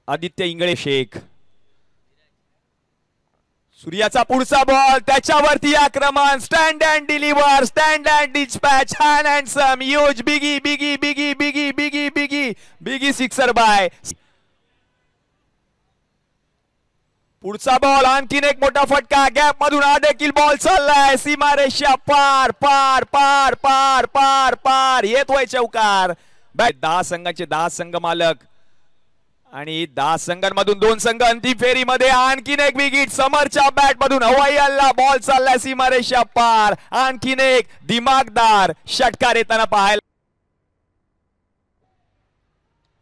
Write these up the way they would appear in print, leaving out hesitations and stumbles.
आदित्य इंगळे शेख. सूर्याचा पुढचा बॉल, त्याच्यावरती आक्रमण. Stand and deliver, stand and dispatch, hand handsome, huge, biggie biggie biggie biggie biggie biggie biggie sixer bye. पुढचा ball, आणखीन एक मोठा फटका. गॅप मधून हा देखील बॉल चाललाय सीमारेषा पार पार पार पार पार पार. येतोय चौकार. 10 संघांचे 10 संघ मालक आणि 10 संघांमधून 2 संघ अंतिम फेरीमध्ये. आणखीन एक विकेट समरच्या बॅट मधून. हवाई हल्ला, बॉल चाललाय सीमारेषा पार. आणखीन एक दिमागदार षटकार येताना पाहायला.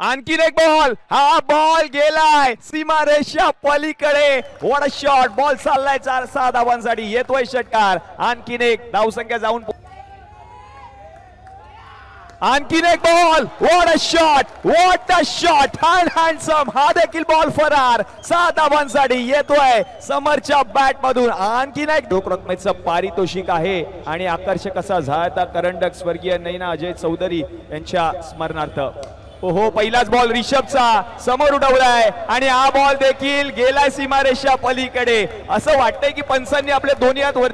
आणखीन एक बॉल, हा बॉल गेलाय सीमारेषा पलीकडे. What a shot. बॉल चाललाय 4-6 धावांसाठी. येतोय षटकार. आणखीन एक धावसंख्या जाऊन. आणखीन एक ball. What a shot, what a shot. Hand handsome, हा देखील बॉल फरार. 6 धावांसाठी येतोय समरच्या बॅट मधून. आणखीन एक रोख रकमेचं पारितोषिक आहे आणि आकर्षक असा झाळता करंडक स्वर्गीय नैना अजय चौधरी यांच्या स्मरणार्थ. ओहो, पहिलाच बॉल रिषभचा समोर उडवलाय आणि हा बॉल देखील गेलाय सीमारेषा पलीकडे. असं वाटतंय की पंचांनी आपल्या दोन्ही हात